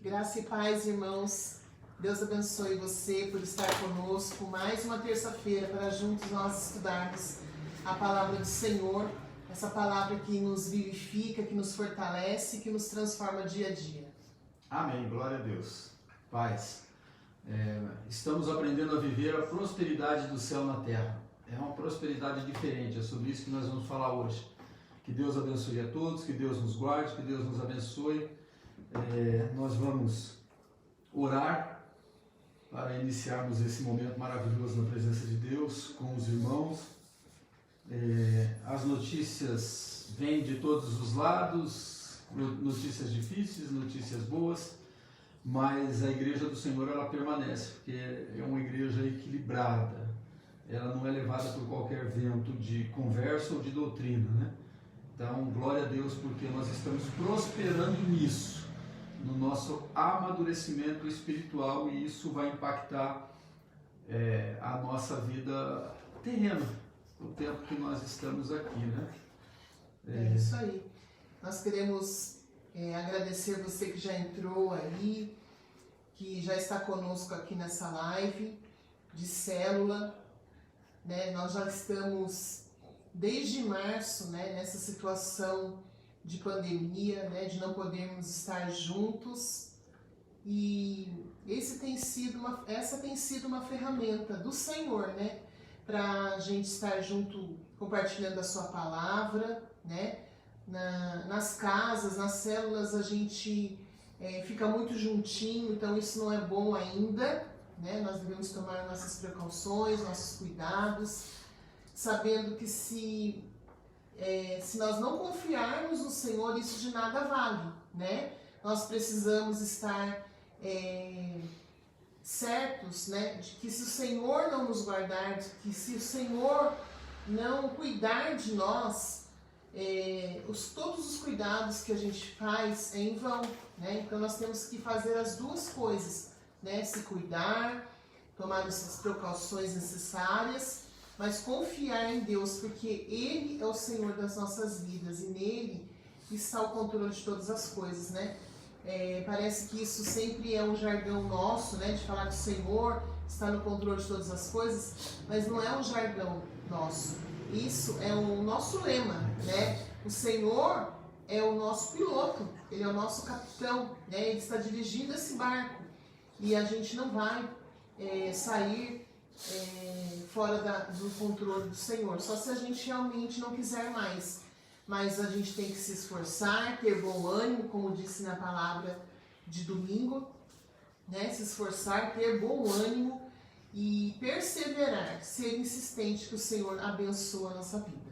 Graça e paz, irmãos. Deus abençoe você por estar conosco mais uma terça-feira para juntos nós estudarmos a palavra do Senhor, essa palavra que nos vivifica, que nos fortalece, que nos transforma dia a dia. Amém, glória a Deus. Paz. Estamos aprendendo a viver a prosperidade do céu na terra. É uma prosperidade diferente, é sobre isso que nós vamos falar hoje. Que Deus abençoe a todos, que Deus nos guarde, que Deus nos abençoe. Nós vamos orar para iniciarmos esse momento maravilhoso na presença de Deus com os irmãos. As notícias vêm de todos os lados, notícias difíceis, notícias boas, mas a igreja do Senhor ela permanece, porque é uma igreja equilibrada. Ela não é levada por qualquer vento de conversa ou de doutrina, né? Então, glória a Deus, porque nós estamos prosperando nisso, no nosso amadurecimento espiritual, e isso vai impactar a nossa vida terrena, o tempo que nós estamos aqui, né? É isso aí. Nós queremos agradecer você que já entrou aí, que já está conosco aqui nessa live de célula, né? Nós já estamos desde março, né, nessa situação de pandemia, né, de não podermos estar juntos, e essa tem sido uma ferramenta do Senhor, né, para a gente estar junto, compartilhando a sua palavra, né, nas casas, nas células a gente fica muito juntinho, então isso não é bom ainda, né, nós devemos tomar nossas precauções, nossos cuidados, sabendo que se nós não confiarmos no Senhor, isso de nada vale, né? Nós precisamos estar certos, né, de que se o Senhor não nos guardar, de que se o Senhor não cuidar de nós, todos os cuidados que a gente faz é em vão, né? Então nós temos que fazer as duas coisas, né? Se cuidar, tomar essas precauções necessárias, mas confiar em Deus, porque Ele é o Senhor das nossas vidas e nele está o controle de todas as coisas, né? Parece que isso sempre é um jargão nosso, né? De falar que o Senhor está no controle de todas as coisas, mas não é um jargão nosso. Isso é o nosso lema, né? O Senhor é o nosso piloto, Ele é o nosso capitão, né? Ele está dirigindo esse barco e a gente não vai sair fora do controle do Senhor, só se a gente realmente não quiser mais. Mas a gente tem que se esforçar, ter bom ânimo, como disse na palavra de domingo, né? Se esforçar, ter bom ânimo e perseverar, ser insistente, que o Senhor abençoa a nossa vida.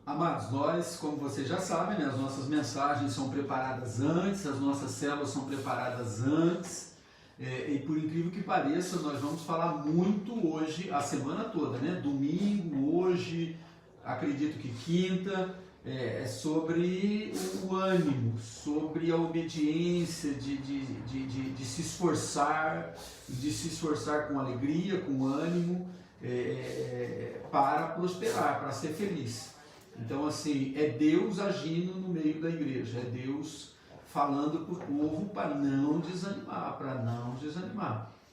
Amados, nós, como vocês já sabem, né, as nossas mensagens são preparadas antes, as nossas células são preparadas antes. E por incrível que pareça, nós vamos falar muito hoje, a semana toda, né? Domingo, hoje, acredito que quinta, sobre o ânimo, sobre a obediência, de se esforçar com alegria, com ânimo, para prosperar, para ser feliz. Então, assim, é Deus agindo no meio da igreja, é Deus falando para o povo para não desanimar.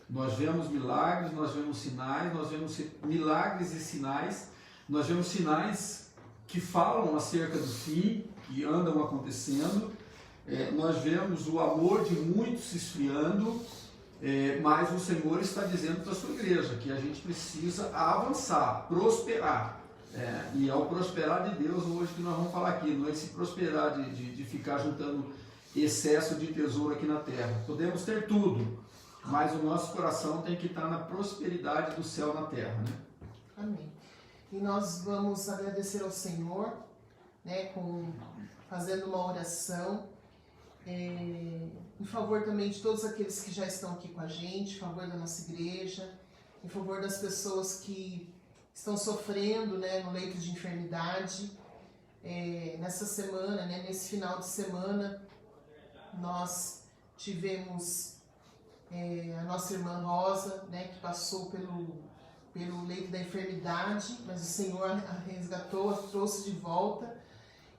Nós vemos milagres, nós vemos sinais, nós vemos milagres e sinais, nós vemos sinais que falam acerca do fim, que andam acontecendo, nós vemos o amor de muitos se esfriando, mas o Senhor está dizendo para a sua igreja que a gente precisa avançar, prosperar. E ao prosperar de Deus, hoje que nós vamos falar aqui, não é se prosperar de ficar juntando excesso de tesouro aqui na terra. Podemos ter tudo, mas o nosso coração tem que estar na prosperidade do céu na terra, né? Amém. E nós vamos agradecer ao Senhor, né, fazendo uma oração em favor também de todos aqueles que já estão aqui com a gente, em favor da nossa igreja, em favor das pessoas que estão sofrendo, né, no leito de enfermidade. Nessa semana, né, nesse final de semana, nós tivemos a nossa irmã Rosa, né, que passou pelo leito da enfermidade, mas o Senhor a resgatou, a trouxe de volta.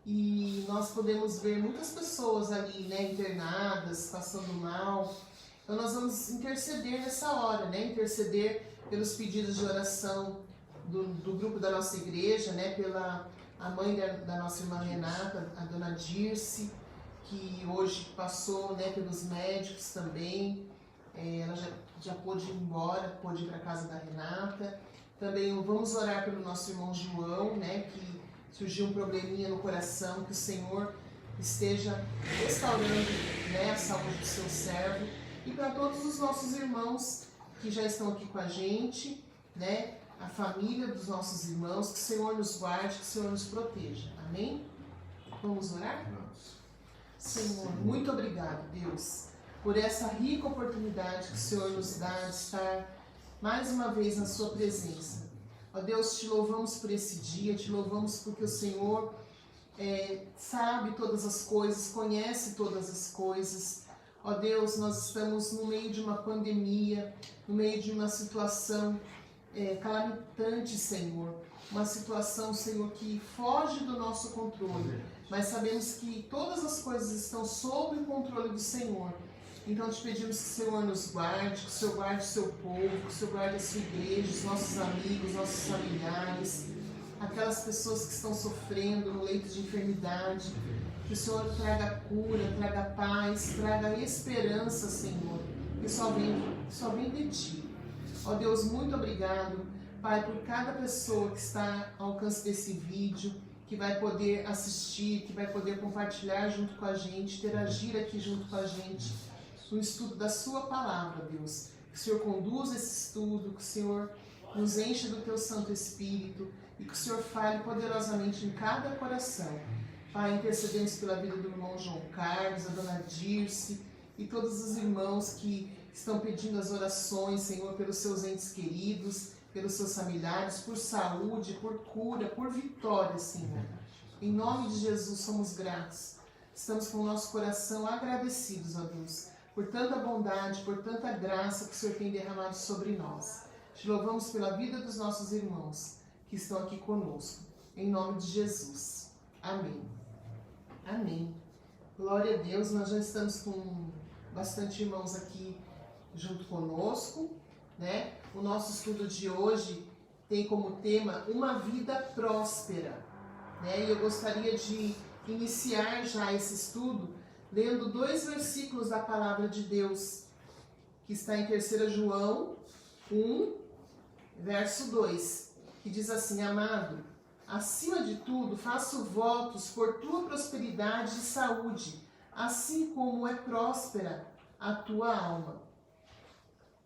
e nós podemos ver muitas pessoas ali, né, internadas, passando mal. Então nós vamos interceder nessa hora, né, interceder pelos pedidos de oração do grupo da nossa igreja, né, pela a mãe da nossa irmã Renata, a dona Dirce, que hoje passou, né, pelos médicos também. Ela já pôde ir embora, pôde ir para a casa da Renata. Também vamos orar pelo nosso irmão João, né, que surgiu um probleminha no coração, que o Senhor esteja restaurando, né, a saúde do seu servo. E para todos os nossos irmãos que já estão aqui com a gente, né, a família dos nossos irmãos, que o Senhor nos guarde, que o Senhor nos proteja. Amém? Vamos orar? Vamos. Senhor, muito obrigado, Deus, por essa rica oportunidade que o Senhor nos dá de estar mais uma vez na sua presença. Ó Deus, te louvamos por esse dia, te louvamos porque o Senhor sabe todas as coisas, conhece todas as coisas. Ó Deus, nós estamos no meio de uma pandemia, no meio de uma situação calamitante, Senhor. Uma situação, Senhor, que foge do nosso controle. Mas sabemos que todas as coisas estão sob o controle do Senhor. Então te pedimos que o Senhor nos guarde, que o Senhor guarde o seu povo, que o Senhor guarde a sua igreja, os nossos amigos, nossos familiares, aquelas pessoas que estão sofrendo no leito de enfermidade. Que o Senhor traga cura, traga paz, traga esperança, Senhor, que só vem de Ti. Ó Deus, muito obrigado, Pai, por cada pessoa que está ao alcance desse vídeo, que vai poder assistir, que vai poder compartilhar junto com a gente, interagir aqui junto com a gente no estudo da Sua Palavra, Deus. Que o Senhor conduza esse estudo, que o Senhor nos enche do Teu Santo Espírito e que o Senhor fale poderosamente em cada coração. Pai, intercedemos pela vida do irmão João Carlos, a dona Dirce e todos os irmãos que estão pedindo as orações, Senhor, pelos seus entes queridos, pelos seus familiares, por saúde, por cura, por vitória, Senhor. Em nome de Jesus somos gratos. Estamos com o nosso coração agradecidos, ó Deus, por tanta bondade, por tanta graça que o Senhor tem derramado sobre nós. Te louvamos pela vida dos nossos irmãos que estão aqui conosco. Em nome de Jesus. Amém. Amém. Glória a Deus, nós já estamos com bastante irmãos aqui junto conosco, né? O nosso estudo de hoje tem como tema uma vida próspera, né? E eu gostaria de iniciar já esse estudo lendo 2 versículos da Palavra de Deus, que está em 3 João 1, verso 2, que diz assim: Amado, acima de tudo, faço votos por tua prosperidade e saúde, assim como é próspera a tua alma.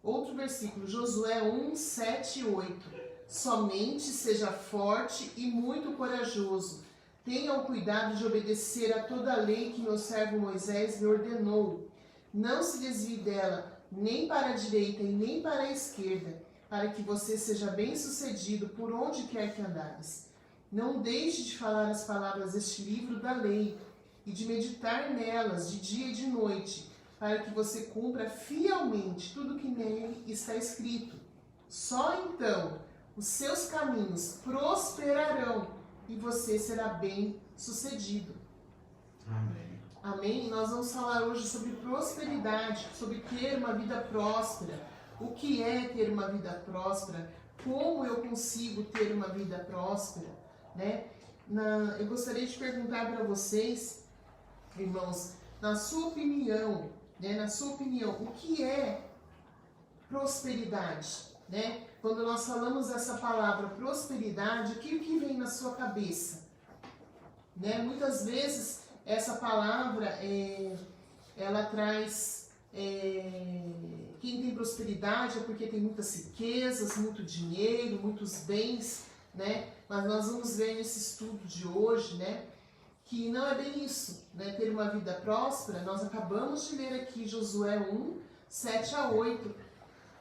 Outro versículo, Josué 1, 7 e 8. Somente seja forte e muito corajoso. Tenha o cuidado de obedecer a toda a lei que meu servo Moisés lhe ordenou. Não se desvie dela, nem para a direita e nem para a esquerda, para que você seja bem-sucedido por onde quer que andares. Não deixe de falar as palavras deste livro da lei e de meditar nelas de dia e de noite, para que você cumpra fielmente tudo que nele está escrito. Só então os seus caminhos prosperarão e você será bem-sucedido. Amém. Amém? E nós vamos falar hoje sobre prosperidade, sobre ter uma vida próspera. O que é ter uma vida próspera? Como eu consigo ter uma vida próspera? Né? Eu gostaria de perguntar para vocês, irmãos, na sua opinião, o que é prosperidade? Né? Quando nós falamos essa palavra prosperidade, o que vem na sua cabeça? Né? Muitas vezes essa palavra ela traz quem tem prosperidade é porque tem muitas riquezas, muito dinheiro, muitos bens, né? Mas nós vamos ver nesse estudo de hoje, né, que não é bem isso, né? Ter uma vida próspera. Nós acabamos de ler aqui Josué 1, 7 a 8,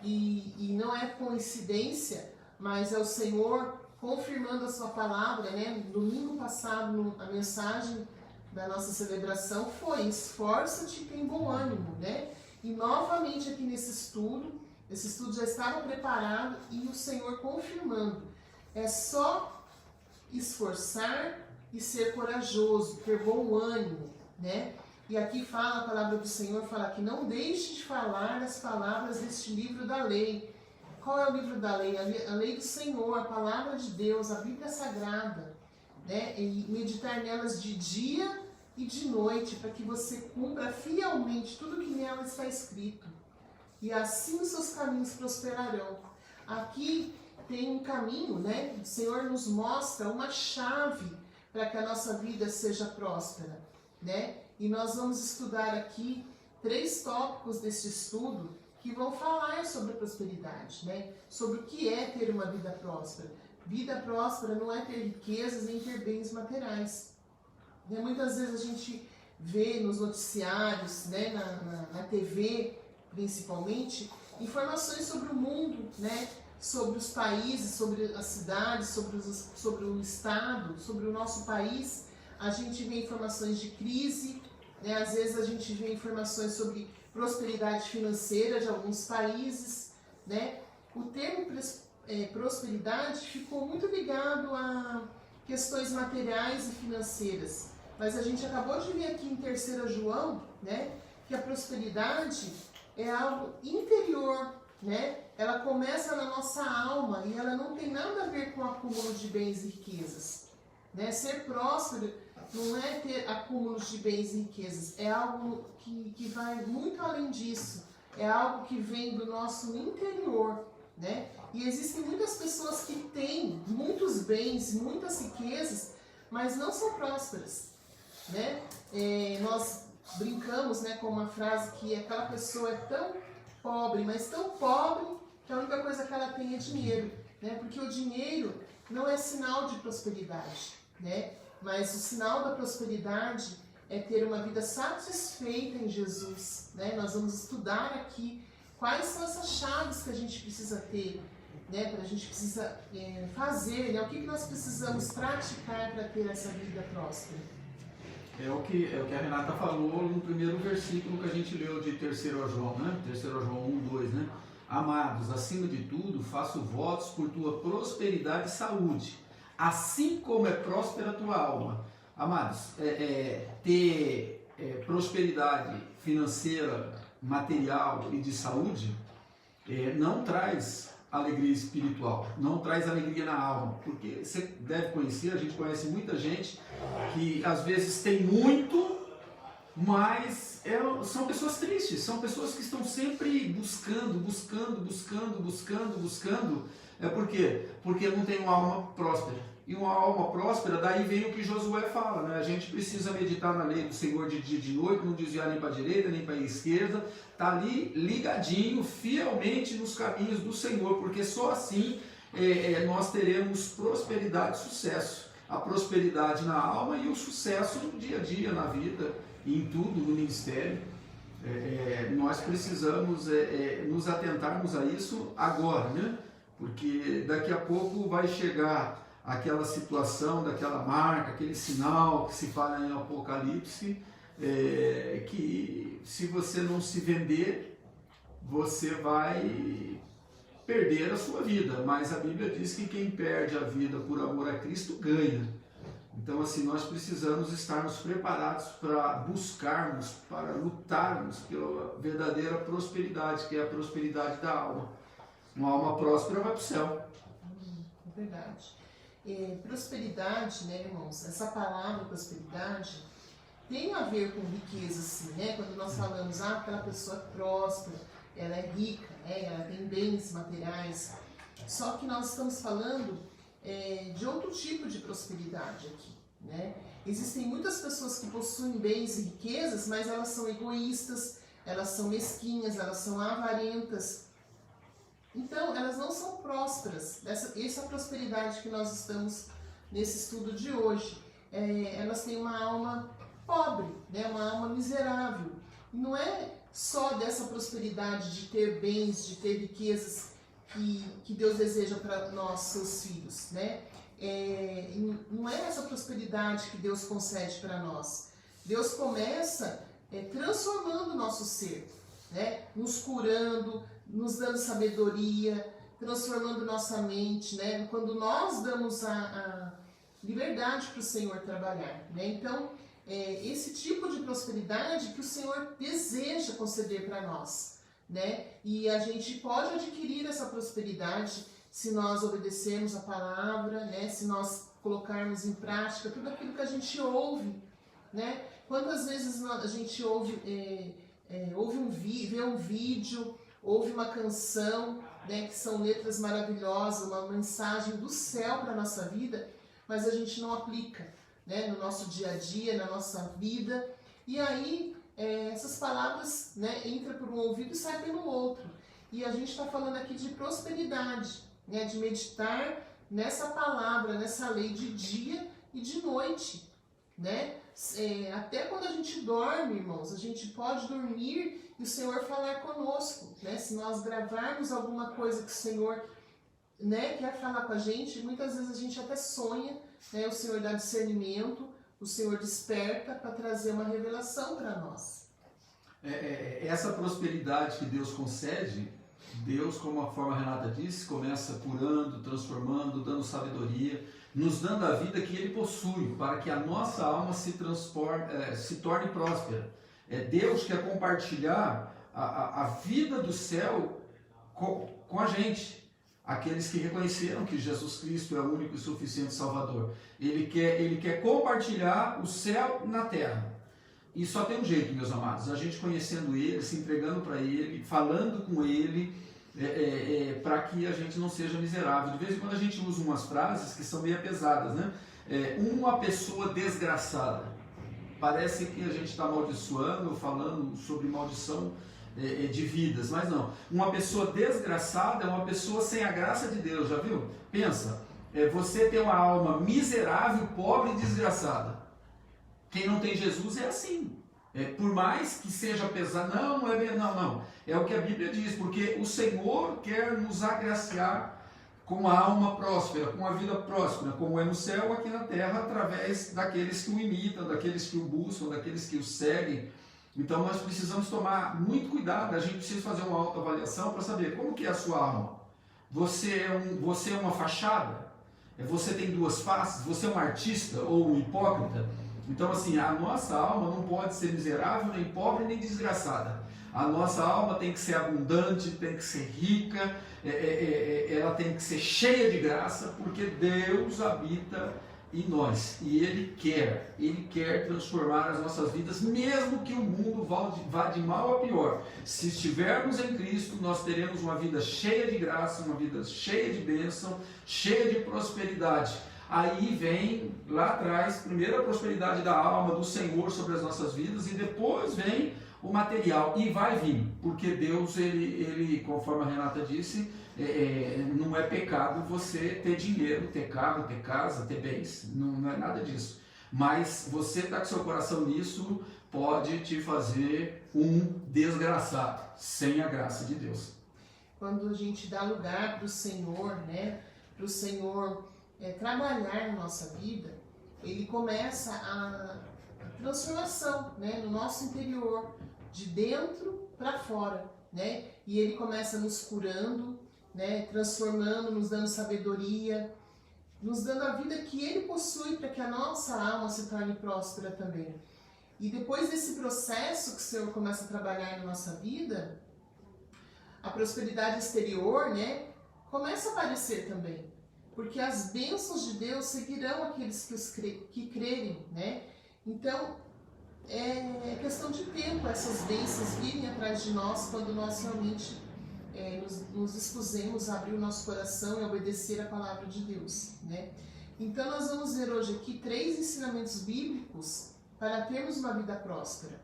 e não é coincidência, mas é o Senhor confirmando a sua palavra, né? Domingo passado, a mensagem da nossa celebração foi: esforça-te e tem bom ânimo, né? E novamente aqui nesse estudo, esse estudo já estava preparado e o Senhor confirmando. É só esforçar e ser corajoso, ter bom ânimo, né? E aqui fala, a palavra do Senhor fala que não deixe de falar as palavras deste livro da lei. Qual é o livro da lei? A lei do Senhor, a palavra de Deus, a Bíblia Sagrada, né? E meditar nelas de dia e de noite, para que você cumpra fielmente tudo que nela está escrito. E assim os seus caminhos prosperarão. Aqui tem um caminho, né? O Senhor nos mostra uma chave para que a nossa vida seja próspera, né? E nós vamos estudar aqui 3 tópicos desse estudo que vão falar sobre a prosperidade, né? Sobre o que é ter uma vida próspera. Vida próspera não é ter riquezas nem ter bens materiais. Né? Muitas vezes a gente vê nos noticiários, né? na TV principalmente, informações sobre o mundo, né? Sobre os países, sobre as cidades, sobre o estado, sobre o nosso país. A gente vê informações de crise, né? Às vezes a gente vê informações sobre prosperidade financeira de alguns países, né? O termo prosperidade ficou muito ligado a questões materiais e financeiras, mas a gente acabou de ver aqui em 3 João, né? Que a prosperidade é algo interior, né? Ela começa na nossa alma e ela não tem nada a ver com o acúmulo de bens e riquezas, né? Ser próspero não é ter acúmulos de bens e riquezas, é algo que vai muito além disso, é algo que vem do nosso interior, né? E existem muitas pessoas que têm muitos bens, muitas riquezas, mas não são prósperas, né? Nós brincamos, né, com uma frase que aquela pessoa é tão pobre, mas tão pobre, que a única coisa que ela tem é dinheiro, né? Porque o dinheiro não é sinal de prosperidade, né? Mas o sinal da prosperidade é ter uma vida satisfeita em Jesus, né? Nós vamos estudar aqui quais são essas chaves que a gente precisa ter, né? Que a gente precisa fazer, né? O que nós precisamos praticar para ter essa vida próspera. É o que a Renata falou no primeiro versículo que a gente leu de 3 João, né? 3 João 1, 2, né? Amados, acima de tudo, faço votos por tua prosperidade e saúde, assim como é próspera a tua alma. Amados, ter prosperidade financeira, material e de saúde não traz alegria espiritual, não traz alegria na alma, porque você deve conhecer, a gente conhece muita gente que às vezes tem muito, mas são pessoas tristes, são pessoas que estão sempre buscando. Por quê? Porque não tem uma alma próspera. E uma alma próspera, daí vem o que Josué fala, né? A gente precisa meditar na lei do Senhor de dia e de noite, não desviar nem para a direita, nem para a esquerda, tá ali ligadinho, fielmente nos caminhos do Senhor, porque só assim nós teremos prosperidade e sucesso. A prosperidade na alma e o sucesso no dia a dia, na vida, e em tudo, no ministério. Nós precisamos nos atentarmos a isso agora, né? Porque daqui a pouco vai chegar aquela situação, daquela marca, aquele sinal que se fala em Apocalipse, que se você não se vender, você vai perder a sua vida. Mas a Bíblia diz que quem perde a vida por amor a Cristo ganha. Então, assim, nós precisamos estarmos preparados para buscarmos, para lutarmos pela verdadeira prosperidade, que é a prosperidade da alma. Uma alma próspera vai para o céu. É verdade. Prosperidade, né, irmãos? Essa palavra prosperidade tem a ver com riqueza, sim, né? Quando nós falamos, aquela pessoa é próspera, ela é rica, né? Ela tem bens materiais. Só que nós estamos falando de outro tipo de prosperidade aqui, né? Existem muitas pessoas que possuem bens e riquezas, mas elas são egoístas, elas são mesquinhas, elas são avarentas. Então, elas não são prósperas. Essa prosperidade que nós estamos nesse estudo de hoje, elas têm uma alma pobre, né? Uma alma miserável. E não é só dessa prosperidade de ter bens, de ter riquezas que Deus deseja para nós, seus filhos, né? Não é essa prosperidade que Deus concede para nós. Deus começa transformando o nosso ser, né? Nos curando, nos dando sabedoria, transformando nossa mente, né? Quando nós damos liberdade para o Senhor trabalhar, né? Então, esse tipo de prosperidade que o Senhor deseja conceder para nós, né? E a gente pode adquirir essa prosperidade se nós obedecermos a palavra, né? Se nós colocarmos em prática tudo aquilo que a gente ouve, né? Quantas vezes a gente ouve, vê um vídeo, ouve uma canção, né? Que são letras maravilhosas, uma mensagem do céu para a nossa vida, mas a gente não aplica, né? No nosso dia a dia, na nossa vida. E aí, essas palavras, né? Entram por um ouvido e saem pelo outro. E a gente está falando aqui de prosperidade, né? De meditar nessa palavra, nessa lei de dia e de noite, né? Até quando a gente dorme, irmãos, a gente pode dormir e o Senhor falar conosco, né? Se nós gravarmos alguma coisa que o Senhor, né, quer falar com a gente, muitas vezes a gente até sonha, né? O Senhor dá discernimento, o Senhor desperta para trazer uma revelação para nós. Essa prosperidade que Deus concede, Deus, como a forma Renata disse, começa curando, transformando, dando sabedoria, nos dando a vida que Ele possui, para que a nossa alma se torne próspera. Deus quer compartilhar a vida do céu com a gente, aqueles que reconheceram que Jesus Cristo é o único e suficiente Salvador. Ele quer compartilhar o céu na terra. E só tem um jeito, meus amados, a gente conhecendo Ele, se entregando para Ele, falando com Ele, para que a gente não seja miserável. De vez em quando a gente usa umas frases que são meio pesadas, né? Uma pessoa desgraçada. Parece que a gente está amaldiçoando, falando sobre maldição de vidas, mas não. Uma pessoa desgraçada é uma pessoa sem a graça de Deus, já viu? Pensa, você tem uma alma miserável, pobre e desgraçada. Quem não tem Jesus é assim. Por mais que seja pesado, não. É o que a Bíblia diz, porque o Senhor quer nos agraciar com a alma próspera, com a vida próspera, como é no céu, aqui na terra, através daqueles que o imitam, daqueles que o buscam, daqueles que o seguem. Então nós precisamos tomar muito cuidado, a gente precisa fazer uma autoavaliação para saber como que é a sua alma. Você é uma fachada? Você tem duas faces? Você é um artista ou um hipócrita? Então assim, a nossa alma não pode ser miserável, nem pobre, nem desgraçada. A nossa alma tem que ser abundante, tem que ser rica, ela tem que ser cheia de graça, porque Deus habita em nós. E Ele quer transformar as nossas vidas, mesmo que o mundo vá de mal a pior. Se estivermos em Cristo, nós teremos uma vida cheia de graça, uma vida cheia de bênção, cheia de prosperidade. Aí vem, lá atrás, primeiro a prosperidade da alma, do Senhor sobre as nossas vidas, e depois vem o material, e vai vir, porque Deus, ele conforme a Renata disse, não é pecado você ter dinheiro, ter carro, ter casa, ter bens, não é nada disso, mas você estar com seu coração nisso pode te fazer um desgraçado, sem a graça de Deus. Quando a gente dá lugar para o Senhor, né, para o Senhor trabalhar na nossa vida, Ele começa a transformação, né, no nosso interior, de dentro para fora, né? E Ele começa nos curando, né, transformando, nos dando sabedoria, nos dando a vida que Ele possui para que a nossa alma se torne próspera também. E depois desse processo que o Senhor começa a trabalhar na nossa vida, a prosperidade exterior, né, começa a aparecer também, porque as bênçãos de Deus seguirão aqueles que crerem, né? Então, é questão de tempo essas bênçãos virem atrás de nós quando nós realmente nos dispusemos a abrir o nosso coração e obedecer a palavra de Deus, né? Então nós vamos ver hoje aqui 3 ensinamentos bíblicos para termos uma vida próspera,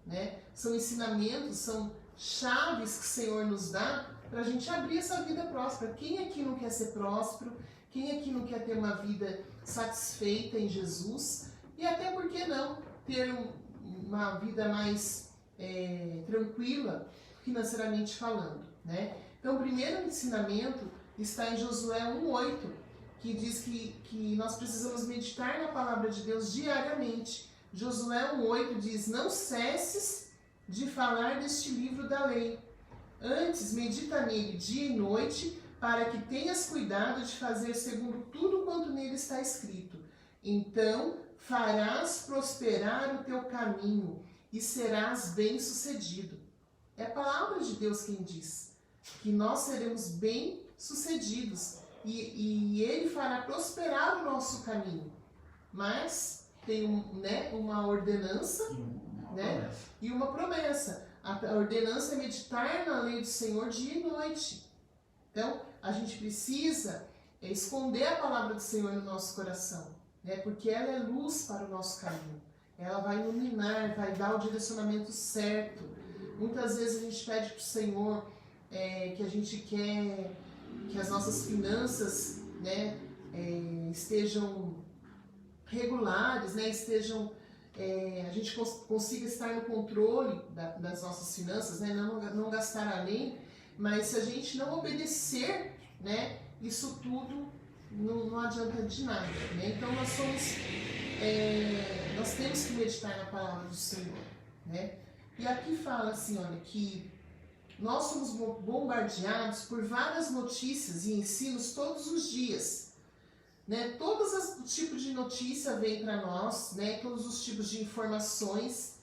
né? São ensinamentos, são chaves que o Senhor nos dá para a gente abrir essa vida próspera. Quem aqui não quer ser próspero? Quem aqui não quer ter uma vida satisfeita em Jesus? E até, por que não, ter uma vida mais tranquila, financeiramente falando, né? Então, o primeiro ensinamento está em Josué 1:8, que diz que nós precisamos meditar na palavra de Deus diariamente. Josué 1:8 diz: não cesses de falar deste livro da lei. Antes, medita nele dia e noite, para que tenhas cuidado de fazer segundo tudo quanto nele está escrito. Então farás prosperar o teu caminho e serás bem-sucedido. É a palavra de Deus quem diz que nós seremos bem-sucedidos e Ele fará prosperar o nosso caminho. Mas tem uma ordenança, e uma promessa. A ordenança é meditar na lei do Senhor dia e noite. Então, a gente precisa esconder a palavra do Senhor no nosso coração, porque ela é luz para o nosso caminho. Ela vai iluminar, vai dar o direcionamento certo. Muitas vezes a gente pede para o Senhor que a gente quer que as nossas finanças estejam regulares, a gente consiga estar no controle das nossas finanças, não gastar além, mas se a gente não obedecer, isso tudo não adianta de nada. Então nós temos que meditar na palavra do Senhor. E aqui fala assim, olha, que nós somos bombardeados por várias notícias e ensinos todos os dias. Todos os tipos de notícia vêm para nós, todos os tipos de informações,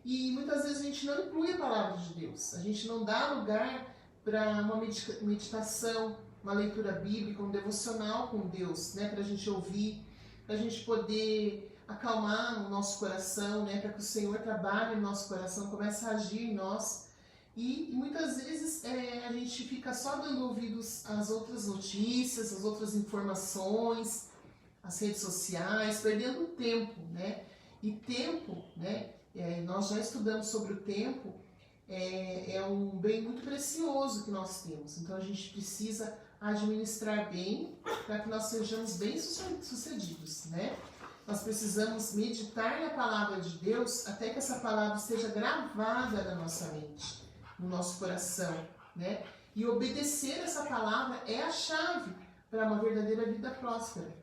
e muitas vezes a gente não inclui a palavra de Deus, a gente não dá lugar para uma meditação, uma leitura bíblica, um devocional com Deus, para a gente ouvir, para a gente poder acalmar o nosso coração, para que o Senhor trabalhe no nosso coração, comece a agir em nós. E muitas vezes a gente fica só dando ouvidos às outras notícias, às outras informações, às redes sociais, perdendo tempo, E tempo, nós já estudamos sobre o tempo, é um bem muito precioso que nós temos. Então a gente precisa administrar bem para que nós sejamos bem-sucedidos, Nós precisamos meditar na palavra de Deus até que essa palavra seja gravada na nossa mente, no nosso coração, E obedecer essa palavra é a chave para uma verdadeira vida próspera.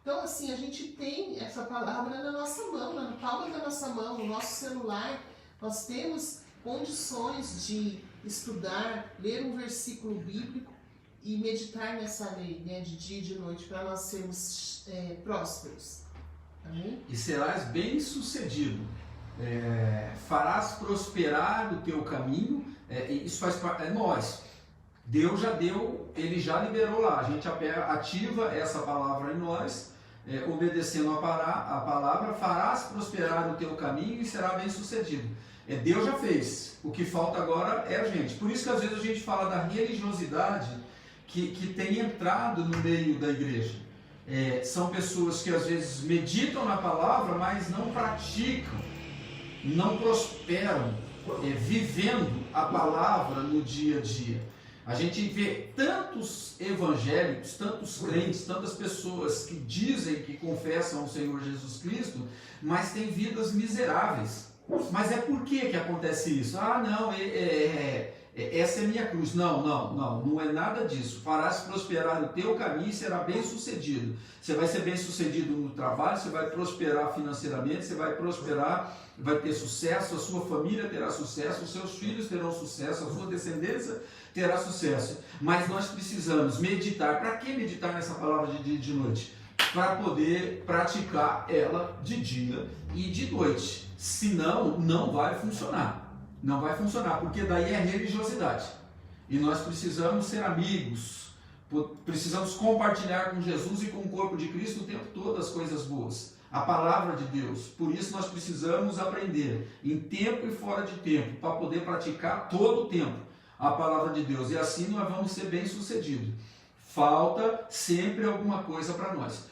Então, assim, a gente tem essa palavra na nossa mão, na palma da nossa mão, no nosso celular. Nós temos condições de estudar, ler um versículo bíblico e meditar nessa lei, de dia e de noite, para nós sermos prósperos. Amém? E serás bem-sucedido. Farás prosperar o teu caminho, isso faz parte, nós. Deus já deu, Ele já liberou lá, a gente ativa essa palavra em nós, obedecendo a palavra, farás prosperar o teu caminho e será bem-sucedido. Deus já fez, o que falta agora é a gente. Por isso que às vezes a gente fala da religiosidade que tem entrado no meio da igreja. São pessoas que às vezes meditam na palavra, mas não praticam, não prosperam, vivendo a palavra no dia a dia. A gente vê tantos evangélicos, tantos crentes, tantas pessoas que dizem que confessam o Senhor Jesus Cristo, mas têm vidas miseráveis. Mas por que acontece isso? Não, essa é minha cruz. Não é nada disso. Farás prosperar o teu caminho e será bem sucedido. Você vai ser bem sucedido no trabalho, você vai prosperar financeiramente, você vai prosperar, vai ter sucesso, a sua família terá sucesso, os seus filhos terão sucesso, a sua descendência terá sucesso. Mas nós precisamos meditar. Para que meditar nessa palavra de dia e de noite? Para poder praticar ela de dia e de noite. Senão, não vai funcionar. Não vai funcionar, porque daí é religiosidade. E nós precisamos ser amigos, precisamos compartilhar com Jesus e com o corpo de Cristo o tempo todo as coisas boas. A palavra de Deus. Por isso nós precisamos aprender, em tempo e fora de tempo, para poder praticar todo o tempo a palavra de Deus. E assim nós vamos ser bem-sucedidos. Falta sempre alguma coisa para nós.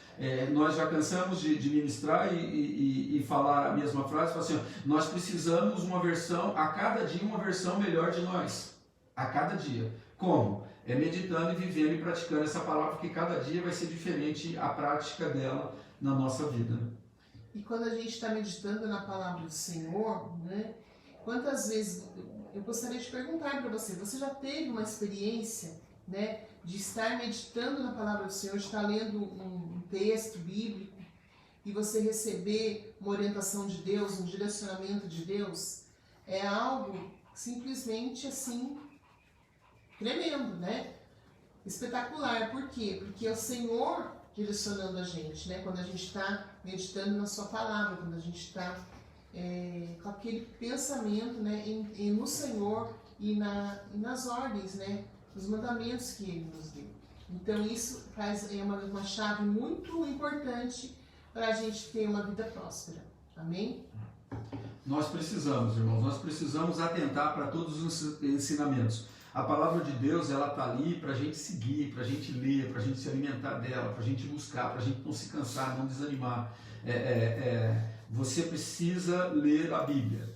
Nós já cansamos de ministrar e falar a mesma frase, assim, nós precisamos uma versão, a cada dia uma versão melhor de nós, a cada dia. Como? Meditando e vivendo e praticando essa palavra, que cada dia vai ser diferente a prática dela na nossa vida. E quando a gente está meditando na palavra do Senhor, quantas vezes, eu gostaria de perguntar para você, você já teve uma experiência, de estar meditando na palavra do Senhor, de estar lendo um texto bíblico e você receber uma orientação de Deus, um direcionamento de Deus? É algo simplesmente assim, tremendo, espetacular. Por quê? Porque o Senhor direcionando a gente, né? Quando a gente está meditando na sua palavra, quando a gente está com aquele pensamento, né, no Senhor e nas ordens, né, nos mandamentos que Ele nos deu. Então isso é uma chave muito importante para a gente ter uma vida próspera. Amém? Nós precisamos, irmãos, nós precisamos atentar para todos os ensinamentos. A palavra de Deus, ela está ali para a gente seguir, para a gente ler, para a gente se alimentar dela, para a gente buscar, para a gente não se cansar, não desanimar. Você precisa ler a Bíblia.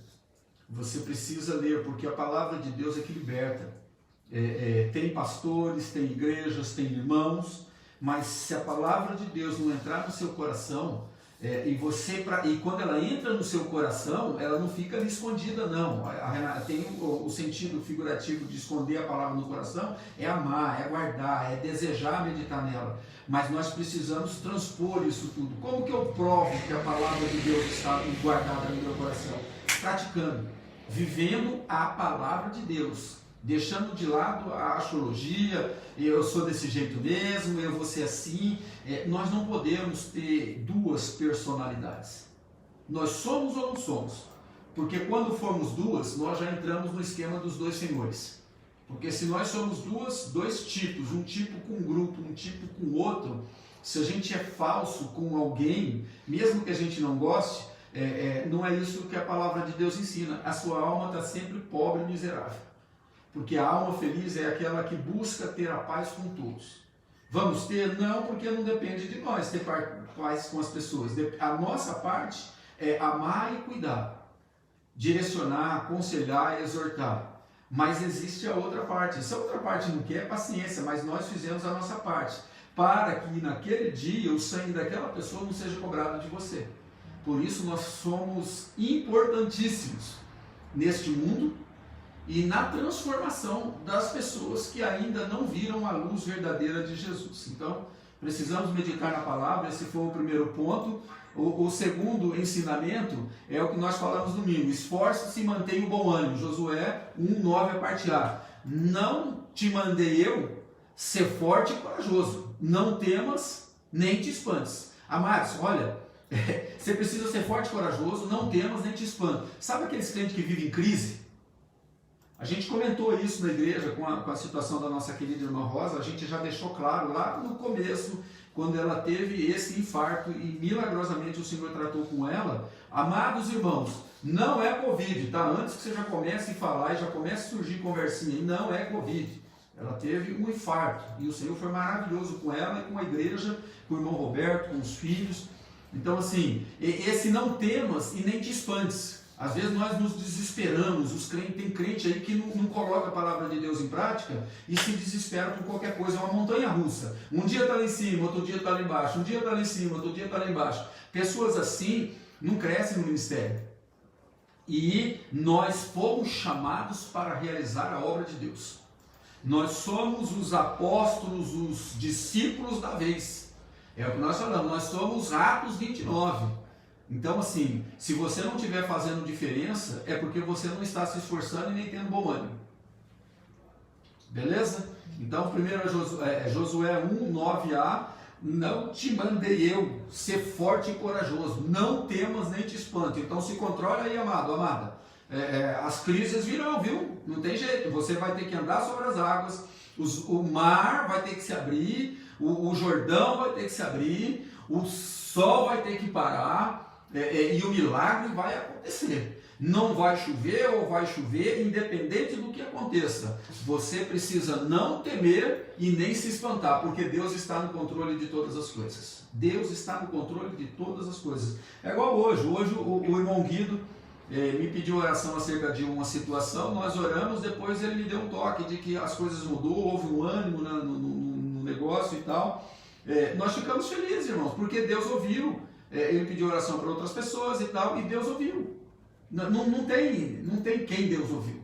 Você precisa ler, porque a palavra de Deus é que liberta. Tem pastores, tem igrejas, tem irmãos, mas se a palavra de Deus não entrar no seu coração, e quando ela entra no seu coração, ela não fica ali escondida, não. Tem o sentido figurativo de esconder a palavra no coração, é amar, é guardar, é desejar meditar nela. Mas nós precisamos transpor isso tudo. Como que eu provo que a palavra de Deus está guardada no meu coração? Praticando, vivendo a palavra de Deus. Deixando de lado a astrologia, eu sou desse jeito mesmo, eu vou ser assim. Nós não podemos ter duas personalidades. Nós somos ou não somos? Porque quando formos duas, nós já entramos no esquema dos dois senhores. Porque se nós somos dois tipos, um tipo com um grupo, um tipo com o outro, se a gente é falso com alguém, mesmo que a gente não goste, não é isso que a palavra de Deus ensina. A sua alma está sempre pobre e miserável. Porque a alma feliz é aquela que busca ter a paz com todos. Vamos ter? Não, porque não depende de nós ter paz com as pessoas. A nossa parte é amar e cuidar, direcionar, aconselhar e exortar. Mas existe a outra parte. Se a outra parte não quer, paciência, mas nós fizemos a nossa parte, para que naquele dia o sangue daquela pessoa não seja cobrado de você. Por isso nós somos importantíssimos neste mundo, e na transformação das pessoas que ainda não viram a luz verdadeira de Jesus. Então, precisamos meditar na palavra, esse foi o primeiro ponto. O segundo ensinamento é o que nós falamos domingo: esforce-se e mantenha o bom ânimo. Josué 1:9 a parte A. Não te mandei eu ser forte e corajoso, não temas nem te espantes. Amados, olha, você precisa ser forte e corajoso, não temas nem te espantes. Sabe aqueles crentes que vivem em crise? A gente comentou isso na igreja com a situação da nossa querida irmã Rosa. A gente já deixou claro lá no começo, quando ela teve esse infarto e milagrosamente o Senhor tratou com ela. Amados irmãos, não é Covid, tá? Antes que você já comece a falar e já comece a surgir conversinha, não é Covid. Ela teve um infarto e o Senhor foi maravilhoso com ela e com a igreja, com o irmão Roberto, com os filhos. Então assim, esse não temas e nem te espantes. Às vezes nós nos desesperamos, tem crente aí que não coloca a palavra de Deus em prática e se desespera por qualquer coisa, é uma montanha russa. Um dia está lá em cima, outro dia está lá embaixo, um dia está lá em cima, outro dia está lá embaixo. Pessoas assim não crescem no ministério. E nós fomos chamados para realizar a obra de Deus. Nós somos os apóstolos, os discípulos da vez. É o que nós falamos, nós somos Atos 29. Então assim, se você não estiver fazendo diferença, é porque você não está se esforçando e nem tendo bom ânimo. Beleza? Então, primeiro é Josué 1:9a. Não te mandei eu ser forte e corajoso, não temas nem te espante. Então se controle aí, amado, amada. As crises virão, viu? Não tem jeito, você vai ter que andar sobre as águas, o mar vai ter que se abrir, o Jordão vai ter que se abrir, o sol vai ter que parar. E o milagre vai acontecer. Não vai chover ou vai chover, independente do que aconteça. Você precisa não temer e nem se espantar, porque Deus está no controle de todas as coisas. Deus está no controle de todas as coisas. É igual hoje. Hoje o irmão Guido me pediu oração acerca de uma situação, nós oramos, depois ele me deu um toque de que as coisas mudou, houve um ânimo no negócio e tal. Nós ficamos felizes, irmãos, porque Deus ouviu. Ele pediu oração para outras pessoas e tal, e Deus ouviu. Não tem quem Deus ouviu.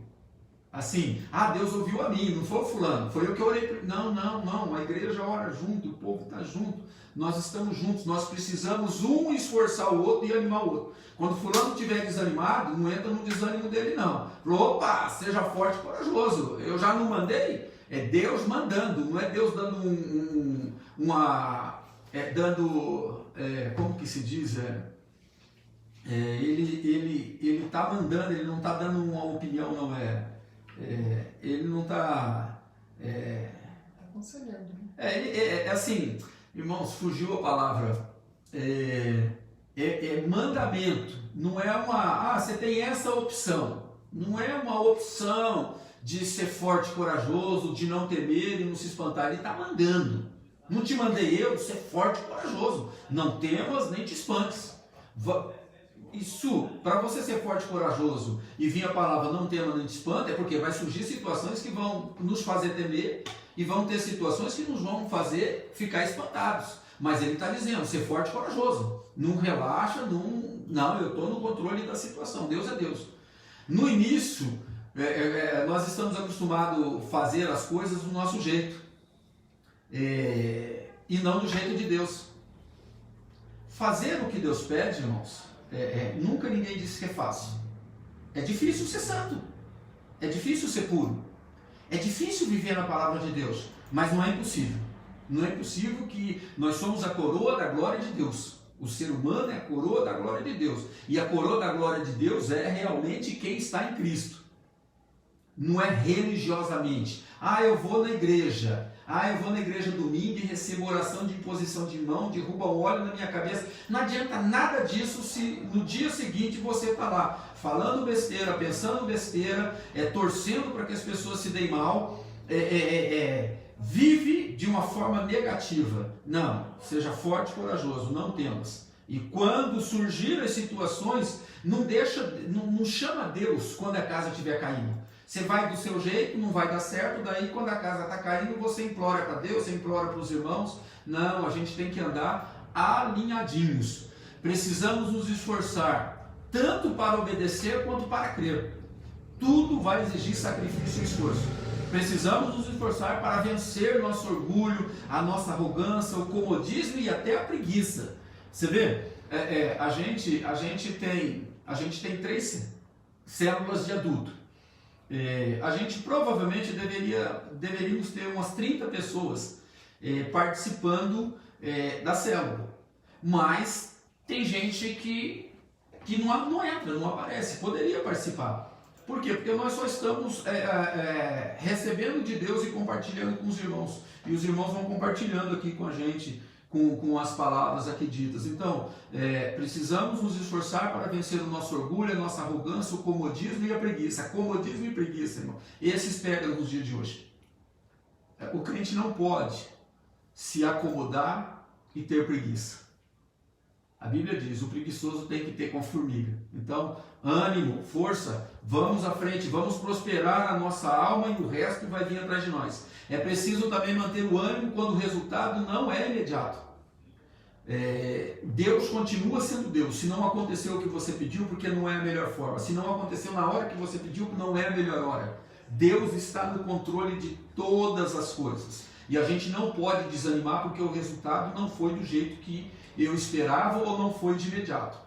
Assim, Deus ouviu a mim, não foi o fulano, foi eu que orei. Não, a igreja ora junto, o povo está junto, nós estamos juntos, nós precisamos um esforçar o outro e animar o outro. Quando o fulano estiver desanimado, não entra no desânimo dele não. Opa, seja forte e corajoso, eu já não mandei, é Deus mandando, não é Deus dando como que se diz, ele está mandando, ele não está dando uma opinião, não ele não está aconselhando. Assim, irmãos, fugiu a palavra, mandamento, não é você tem essa opção, não é uma opção de ser forte, corajoso, de não temer e não se espantar, ele está mandando. Não te mandei eu ser forte e corajoso, não temas nem te espantes. Isso, para você ser forte e corajoso e vir a palavra não tema nem te espanta, é porque vai surgir situações que vão nos fazer temer e vão ter situações que nos vão fazer ficar espantados. Mas ele está dizendo, ser forte e corajoso. Não relaxa, não, eu estou no controle da situação, Deus é Deus. No início, nós estamos acostumados a fazer as coisas do nosso jeito. E não do jeito de Deus. Fazer o que Deus pede, irmãos, nunca ninguém disse que é fácil. É difícil ser santo, é difícil ser puro, é difícil viver na palavra de Deus, mas não é impossível. Não é impossível, que nós somos a coroa da glória de Deus. O ser humano é a coroa da glória de Deus, e a coroa da glória de Deus é realmente quem está em Cristo. Não é religiosamente. Eu vou na igreja. Eu vou na igreja domingo e recebo oração de imposição de mão, derruba o óleo na minha cabeça. Não adianta nada disso se no dia seguinte você está lá falando besteira, pensando besteira, torcendo para que as pessoas se deem mal, vive de uma forma negativa. Não, seja forte e corajoso, não temas. E quando surgirem as situações, não chama Deus quando a casa estiver caindo. Você vai do seu jeito, não vai dar certo, daí quando a casa está caindo, você implora para Deus, você implora para os irmãos. Não, a gente tem que andar alinhadinhos. Precisamos nos esforçar, tanto para obedecer quanto para crer. Tudo vai exigir sacrifício e esforço. Precisamos nos esforçar para vencer nosso orgulho, a nossa arrogância, o comodismo e até a preguiça. Você vê, a gente tem 3 células de adulto. A gente provavelmente deveríamos ter umas 30 pessoas participando da célula, mas tem gente que não entra, não aparece, poderia participar. Por quê? Porque nós só estamos recebendo de Deus e compartilhando com os irmãos, e os irmãos vão compartilhando aqui com a gente, com as palavras aqui ditas. Então, precisamos nos esforçar para vencer o nosso orgulho, a nossa arrogância, o comodismo e a preguiça. Comodismo e preguiça, irmão. Esses pegam nos dias de hoje. O crente não pode se acomodar e ter preguiça. A Bíblia diz, o preguiçoso tem que ter com a formiga. Então, ânimo, força, vamos à frente, vamos prosperar a nossa alma e o resto vai vir atrás de nós. É preciso também manter o ânimo quando o resultado não é imediato. Deus continua sendo Deus. Se não aconteceu o que você pediu, porque não é a melhor forma. Se não aconteceu na hora que você pediu, não é a melhor hora. Deus está no controle de todas as coisas. E a gente não pode desanimar porque o resultado não foi do jeito que eu esperava ou não foi de imediato.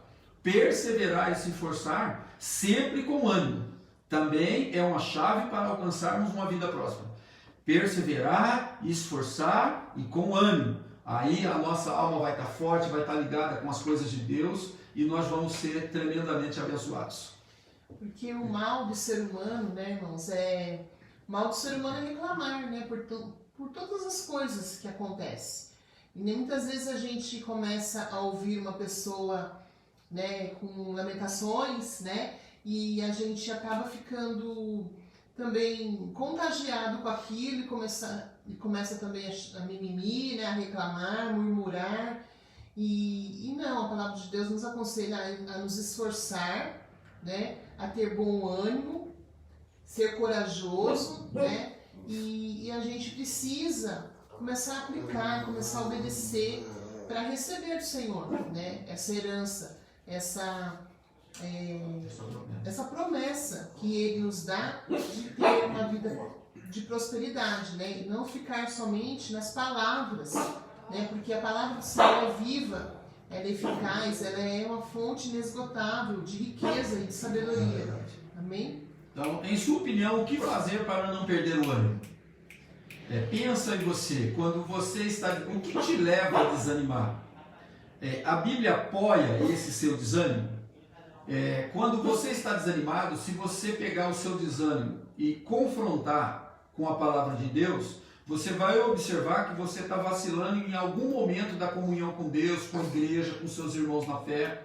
Perseverar e se esforçar sempre com ânimo também é uma chave para alcançarmos uma vida próspera. Perseverar, esforçar e com ânimo. Aí a nossa alma vai estar forte, vai estar ligada com as coisas de Deus e nós vamos ser tremendamente abençoados. Porque o mal do ser humano, né, irmãos, o mal do ser humano é reclamar, né, por todas as coisas que acontecem. E muitas vezes a gente começa a ouvir uma pessoa, né, com lamentações, né, e a gente acaba ficando também contagiado com aquilo e começa também a mimimi, né, a reclamar, murmurar. E não, a palavra de Deus nos aconselha a nos esforçar, né, a ter bom ânimo, ser corajoso, né, e a gente precisa começar a aplicar, começar a obedecer para receber do Senhor, né, essa herança, essa promessa que Ele nos dá de ter uma vida de prosperidade, né, e não ficar somente nas palavras, né, porque a palavra do Senhor é viva, ela é eficaz, ela é uma fonte inesgotável de riqueza e de sabedoria. Amém? Então, em sua opinião, o que fazer para não perder o ânimo? Pensa em você, quando você está... O que te leva a desanimar? A Bíblia apoia esse seu desânimo? Quando você está desanimado, se você pegar o seu desânimo e confrontar com a palavra de Deus, você vai observar que você está vacilando em algum momento da comunhão com Deus, com a igreja, com seus irmãos na fé.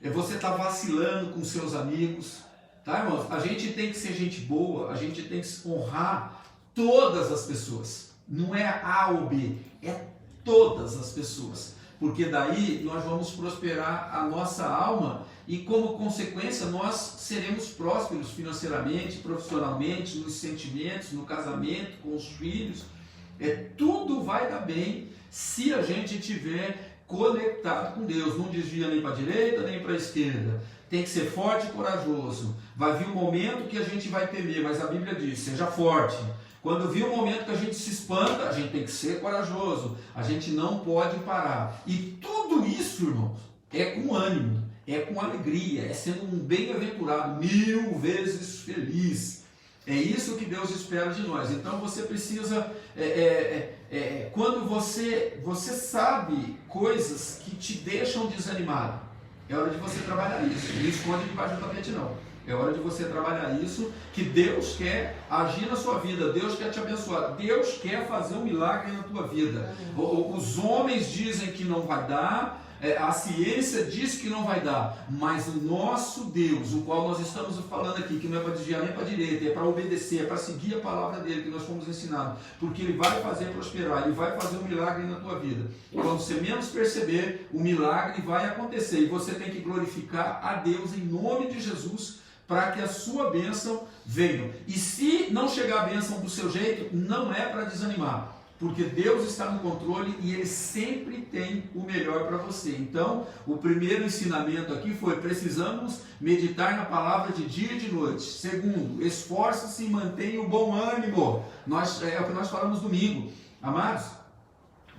Você está vacilando com seus amigos. Tá, irmãos? A gente tem que ser gente boa, a gente tem que honrar todas as pessoas. Não é A ou B, é todas as pessoas. Porque daí nós vamos prosperar a nossa alma e, como consequência, nós seremos prósperos financeiramente, profissionalmente, nos sentimentos, no casamento, com os filhos. Tudo vai dar bem se a gente estiver conectado com Deus. Não desvia nem para a direita nem para a esquerda. Tem que ser forte e corajoso. Vai vir um momento que a gente vai temer, mas a Bíblia diz, seja forte. Quando vir um momento que a gente se espanta, a gente tem que ser corajoso. A gente não pode parar. E tudo isso, irmãos, é com ânimo, é com alegria, é sendo um bem-aventurado, 1000 vezes feliz. É isso que Deus espera de nós. Então você precisa, quando você sabe coisas que te deixam desanimado, é hora de você trabalhar isso. Não esconde debaixo do tapete, não. É hora de você trabalhar isso, que Deus quer agir na sua vida, Deus quer te abençoar, Deus quer fazer um milagre na tua vida. Os homens dizem que não vai dar, a ciência diz que não vai dar, mas o nosso Deus, o qual nós estamos falando aqui, que não é para desviar nem para a direita, é para obedecer, é para seguir a palavra dele que nós fomos ensinados, porque ele vai fazer prosperar, ele vai fazer um milagre na tua vida. Quando você menos perceber, o milagre vai acontecer e você tem que glorificar a Deus em nome de Jesus, para que a sua bênção venha. E se não chegar a bênção do seu jeito, não é para desanimar, porque Deus está no controle e Ele sempre tem o melhor para você. Então, o primeiro ensinamento aqui foi: precisamos meditar na palavra de dia e de noite. Segundo, esforce-se e mantenha o bom ânimo. É o que nós falamos domingo. Amados,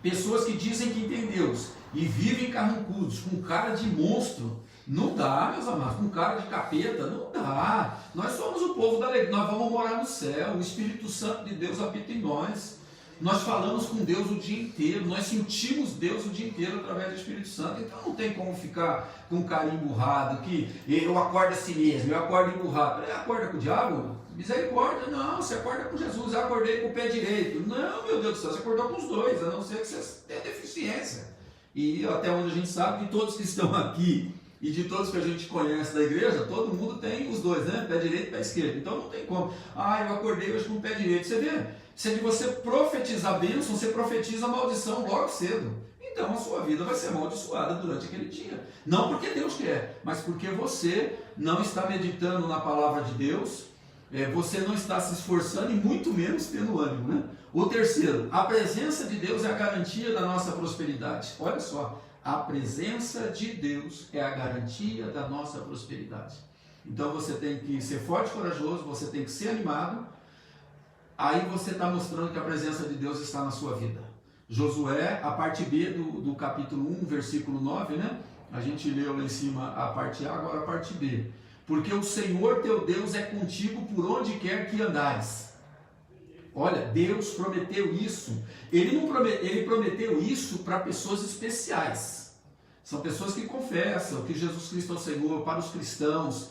pessoas que dizem que tem Deus e vivem carrancudos, com cara de monstro, não dá, meus amados, com cara de capeta, não dá. Nós somos o povo da alegria, nós vamos morar no céu, o Espírito Santo de Deus habita em nós. Nós falamos com Deus o dia inteiro, nós sentimos Deus o dia inteiro através do Espírito Santo. Então não tem como ficar com cara emburrado, que eu acordo assim mesmo, eu acordo emburrado. Acorda com o diabo? Misericórdia, não, você acorda com Jesus. Eu acordei com o pé direito. Não, meu Deus do céu, você acordou com os dois, a não ser que você tenha deficiência. E até onde a gente sabe que todos que estão aqui e de todos que a gente conhece da igreja, todo mundo tem os dois, né? Pé direito e pé esquerdo. Então não tem como. Eu acordei hoje com o pé direito. Você vê? Se é de você profetizar bênção, você profetiza maldição logo cedo. Então a sua vida vai ser amaldiçoada durante aquele dia. Não porque Deus quer, mas porque você não está meditando na palavra de Deus, você não está se esforçando e muito menos tendo ânimo, né? O terceiro, a presença de Deus é a garantia da nossa prosperidade. Olha só. A presença de Deus é a garantia da nossa prosperidade. Então você tem que ser forte e corajoso, você tem que ser animado. Aí você está mostrando que a presença de Deus está na sua vida. Josué, a parte B do capítulo 1, versículo 9, né? A gente leu lá em cima a parte A, agora a parte B. Porque o Senhor teu Deus é contigo por onde quer que andares. Olha, Deus prometeu isso. Ele prometeu isso para pessoas especiais. São pessoas que confessam que Jesus Cristo é o Senhor, para os cristãos.